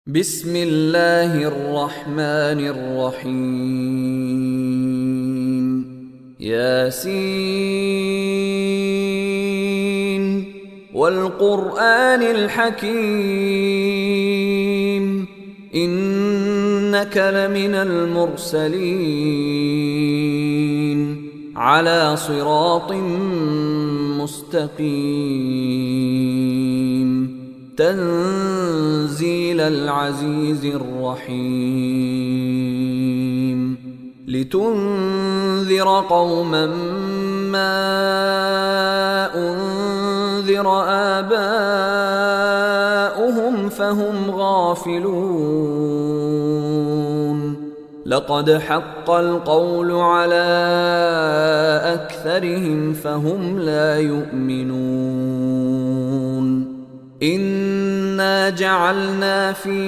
بسم الله الرحمن الرحيم ياسين والقرآن الحكيم إنك لمن المرسلين على صراط مستقيم تنزيل العزيز الرحيم لتنذر قوما ما أنذر آباؤهم فهم غافلون لقد حق القول على أكثرهم فهم لا يؤمنون إنا جعلنا في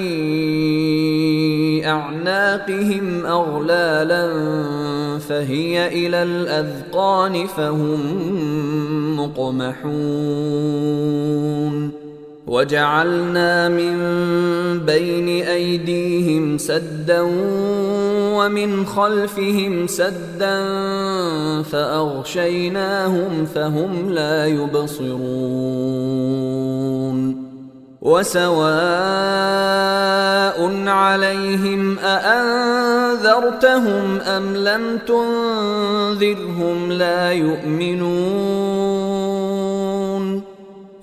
أعناقهم أغلالا فهي إلى الأذقان فهم مقمحون وجعلنا من بين أيديهم سدا ومن خلفهم سدا فأغشيناهم فهم لا يبصرون وسواء عليهم أأنذرتهم أم لم تنذرهم لا يؤمنون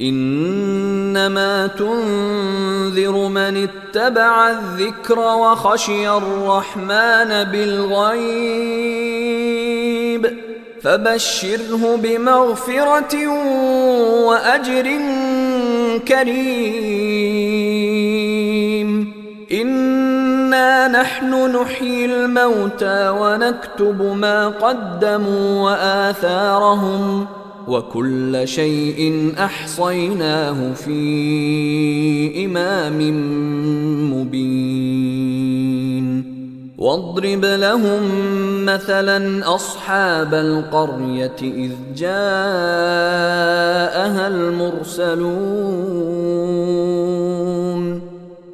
إنما تنذر من اتبع الذكر وخشي الرحمن بالغيب فبشره بمغفرة وأجر كريم إنا نحن نحيي الموتى ونكتب ما قدموا وآثارهم وكل شيء أحصيناه في إمام مبين واضرب لهم مثلا أصحاب القرية إذ جاءها المرسلون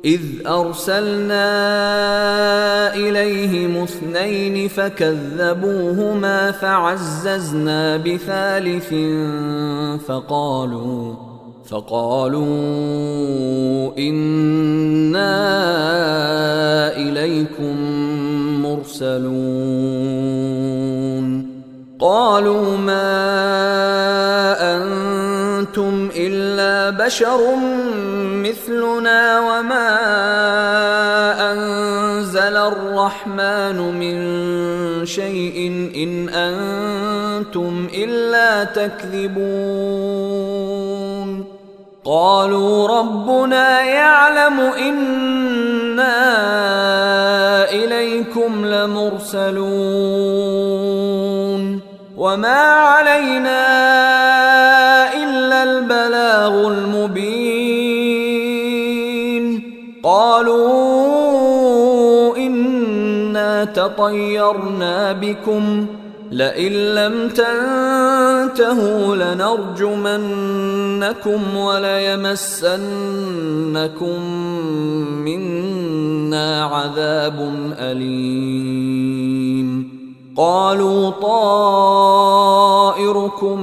إذ أرسلنا إليهم اثنين فكذبوهما فعززنا بثالث فقالوا إنا إليكم مرسلون قالوا ما أنتم إلا بشر مثلنا وما أنزل الرحمن من شيء إن أنتم إلا تكذبون قالوا ربنا يعلم إنا إليكم لمرسلون وما علينا إلا البلاغ المبين قالوا إنا تطيرنا بكم لئن لم تنتهوا لنرجمنكم وليمسنكم منا عذاب أليم قالوا طائركم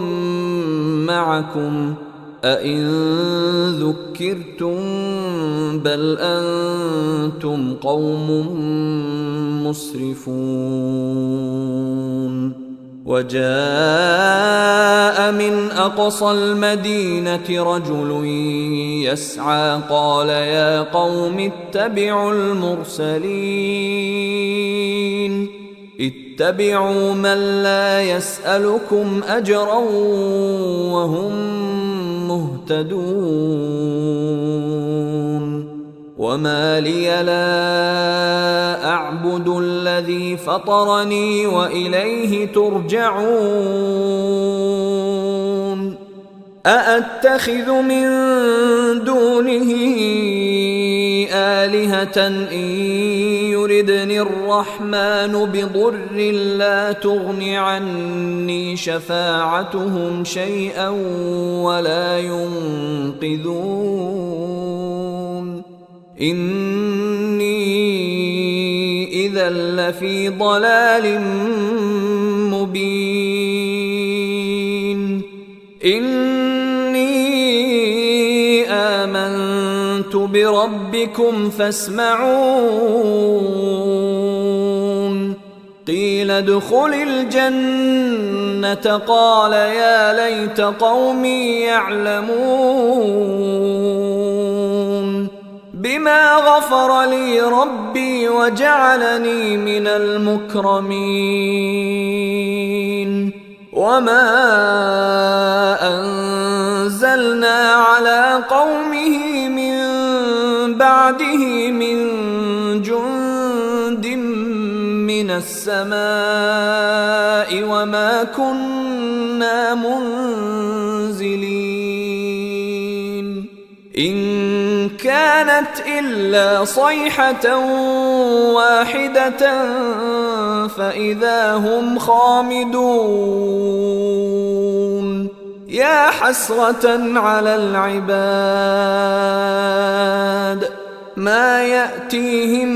معكم أئن ذكرتم بل أنتم قوم مسرفون وجاء من أقصى المدينة رجل يسعى قال يا قوم اتبعوا المرسلين اتبعوا من لا يسألكم أجرا وهم مهتدون وما لي لا أعبد الذي فطرني وإليه ترجعون أأتخذ من دونه آلهة إن يردني الرحمن بضر لا تغن عني شفاعتهم شيئا ولا ينقذون إني إذا لفي ضلال مبين إني آمنت بربكم فاسمعون قيل ادخل الجنة قال يا ليت قومي يعلمون بما غفر لي ربي وجعلني من المكرمين وما أنزلنا على قومه من بعده من جند من السماء وما كنا منزلين إن كانت إلا صيحة واحدة فإذا هم خامدون يا حسرة على العباد ما يأتيهم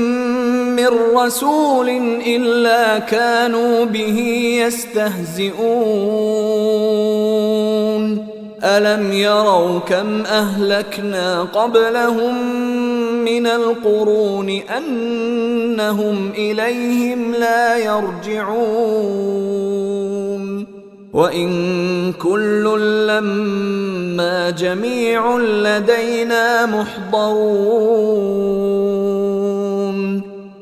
من رسول إلا كانوا به يستهزئون ألم يروا كم أهلكنا قبلهم من القرون أنهم إليهم لا يرجعون وإن كل لما جميع لدينا محضرون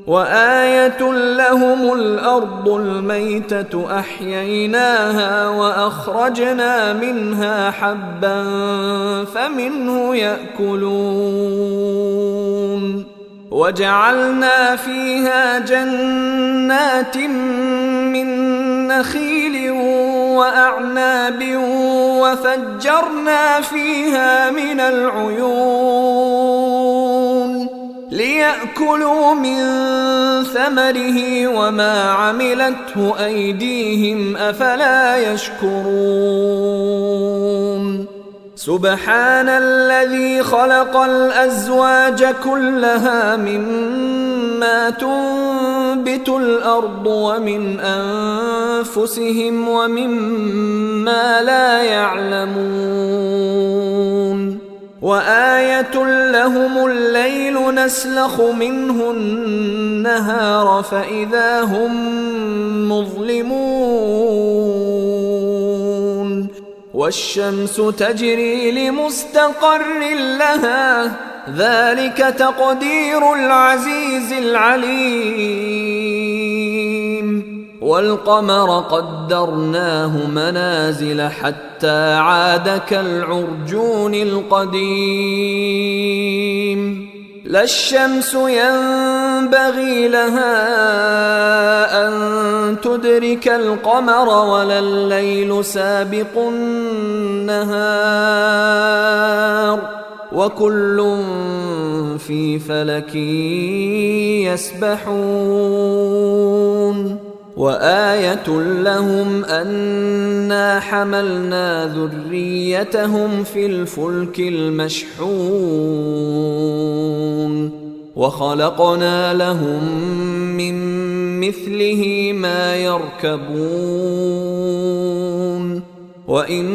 وآية لهم الأرض الميتة أحييناها وأخرجنا منها حبا فمنه يأكلون وجعلنا فيها جنات من نخيل وأعناب وفجرنا فيها من العيون ليأكلوا من ثمره وما عملته أيديهم أفلا يشكرون سبحان الذي خلق الأزواج كلها مما تنبت الأرض ومن أنفسهم ومما لا يعلمون وآية لهم الليل نسلخ منه النهار فإذا هم مظلمون والشمس تجري لمستقر لها ذلك تقدير العزيز العليم والقمر قدرناه منازل حتى عاد كالعرجون القديم لا الشمس ينبغي لها أن تدرك القمر ولا الليل سابق النهار وكل في فلك يسبحون وآية لهم أنا حملنا ذريتهم في الفلك المشحون وخلقنا لهم من مثله ما يركبون وإن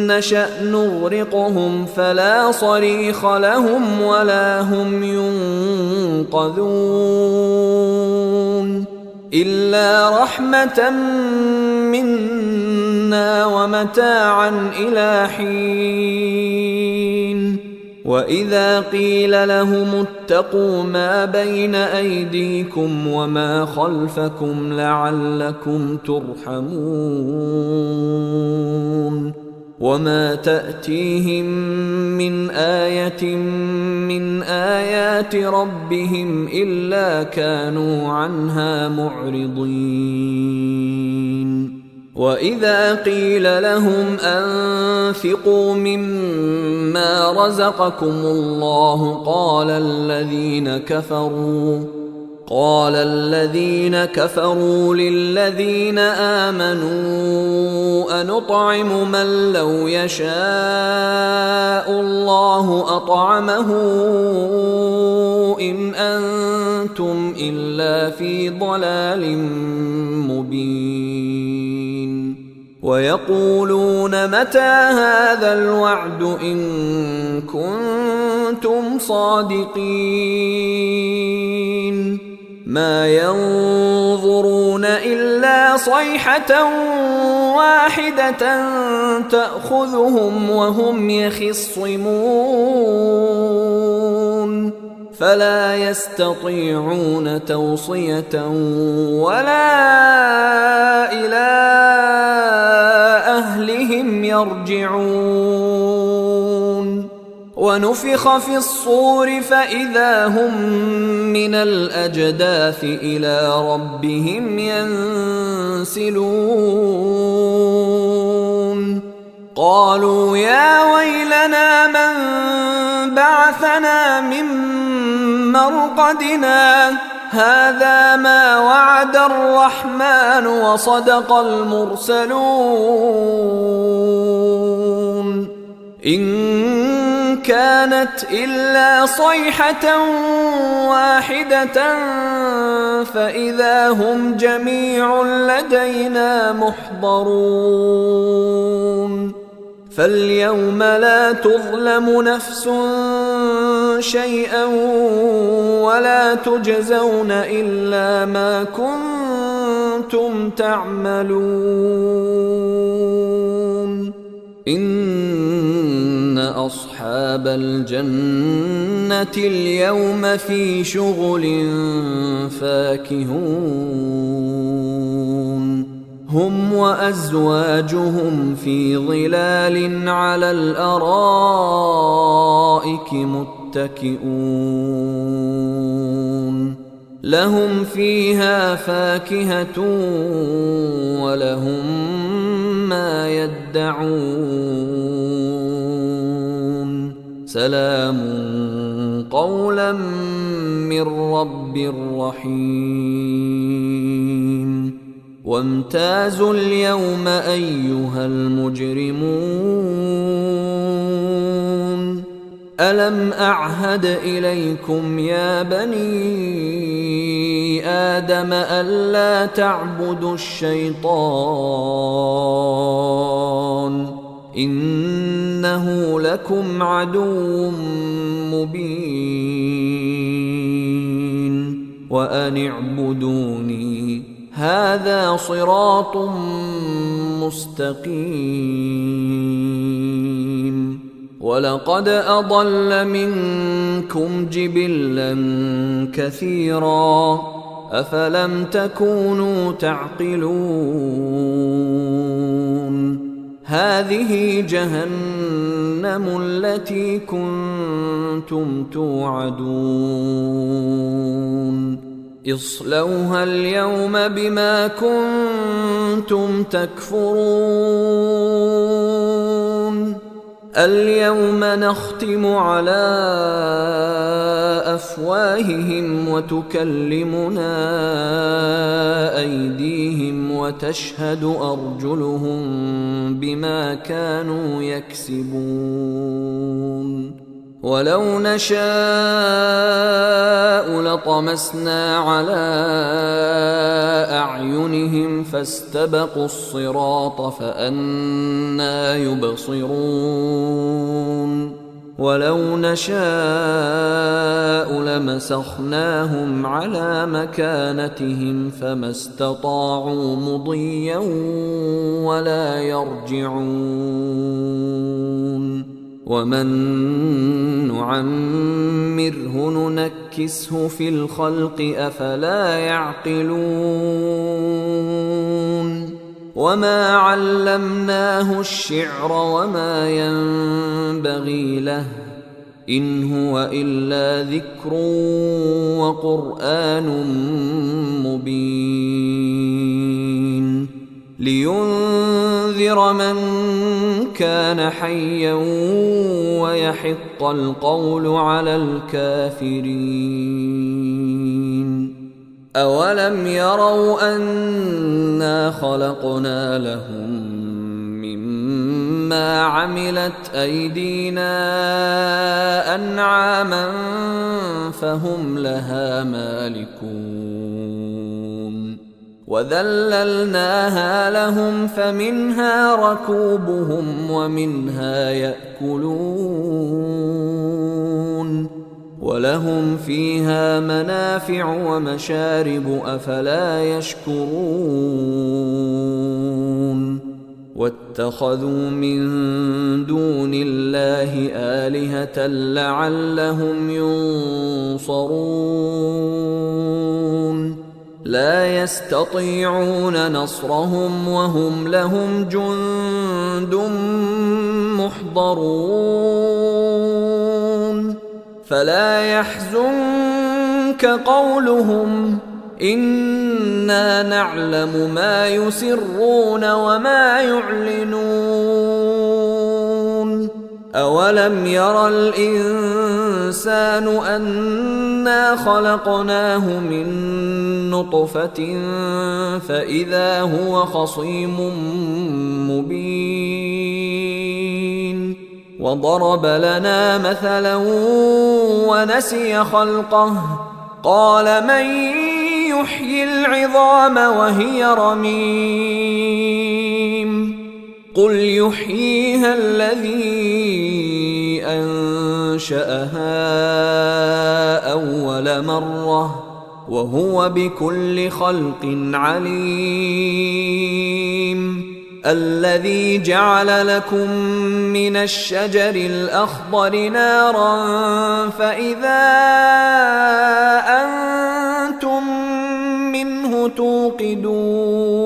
نشأ نغرقهم فلا صريخ لهم ولا هم ينقذون إلا رحمة منا ومتاعا إلى حين وإذا قيل لهم اتقوا ما بين أيديكم وما خلفكم لعلكم ترحمون وما تأتيهم من آية من آيات ربهم إلا كانوا عنها معرضين وإذا قيل لهم أنفقوا مما رزقكم الله قال الذين كفروا للذين آمنوا أنطعم من لو يشاء الله أطعمه إن أنتم إلا في ضلال مبين ويقولون متى هذا الوعد إن كنتم صادقين ما ينظرون إلا صيحة واحدة تأخذهم وهم يخصمون فلا يستطيعون توصية ولا إلى أهلهم يرجعون ونفخ في الصور فإذا هم من الأجداث إلى ربهم ينسلون قالوا يا ويلنا من بعثنا من مرقدنا هذا ما وعد الرحمن وصدق المرسلون إن كانت إلا صيحة واحدة فإذا هم جميع لدينا محضرون فاليوم لا تظلم نفس شيئا ولا تجزون إلا ما كنتم تعملون إن أصحاب الجنة اليوم في شغل فاكهون هم وأزواجهم في ظلال على الأرائك متكئون لهم فيها فاكهة ولهم ما يدعون سلام قولا من رب رحيم وامتازوا اليوم أيها المجرمون ألم أعهد إليكم يا بني آدم ألا تعبدوا الشيطان إنه لكم عدو مبين وأن اعبدوني هذا صراط مستقيم ولقد أضل منكم جبلا كثيرا أفلم تكونوا تعقلون هذه جهنم التي كنتم توعدون اصلوها اليوم بما كنتم تكفرون اليوم نختم على أفواههم وتكلمنا أيديهم وتشهد أرجلهم بما كانوا يكسبون ولو نشاء لطمسنا على أعينهم فاستبقوا الصراط فأنى يبصرون ولو نشاء لمسخناهم على مكانتهم فما استطاعوا مضيا ولا يرجعون ومن نعمره ننكسه في الخلق أفلا يعقلون وما علمناه الشعر وما ينبغي له إن هو إلا ذكر وقرآن مبين لينذر من كان حيا ويحق القول على الكافرين أولم يروا أنا خلقنا لهم مما مما عملت أيدينا أنعاما فهم لها مالكون وذللناها لهم فمنها ركوبهم ومنها يأكلون ولهم فيها منافع ومشارب أفلا يشكرون واتخذوا من دون الله آلهة لعلهم ينصرون لا يستطيعون نصرهم وهم لهم جند محضرون فلا يحزنك قولهم إنا نعلم ما يسرون وما يعلنون أولم ير الإنسان أنا خلقناه من نطفة فإذا هو خصيم مبين وضرب لنا مثلا ونسي خلقه قال من يحيي العظام وهي رميم قل يحييها الذي أنشأها أول مرة وهو بكل خلق عليم الذي جعل لكم من الشجر الأخضر نارا فإذا أنتم منه توقدون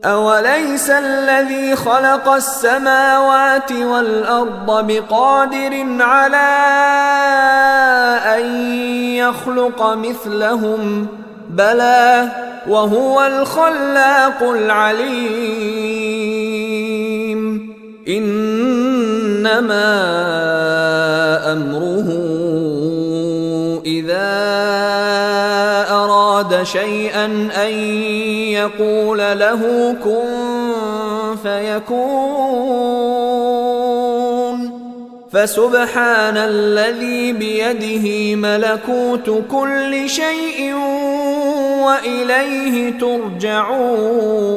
أوليس الذي خلق السماوات والأرض بقادر على أن يخلق مثلهم بلى وهو الخلاق العليم إنما أمره إذا أراد شيئا أن يقول له كن فيكون فسبحان الذي بيده ملكوت كل شيء وإليه ترجعون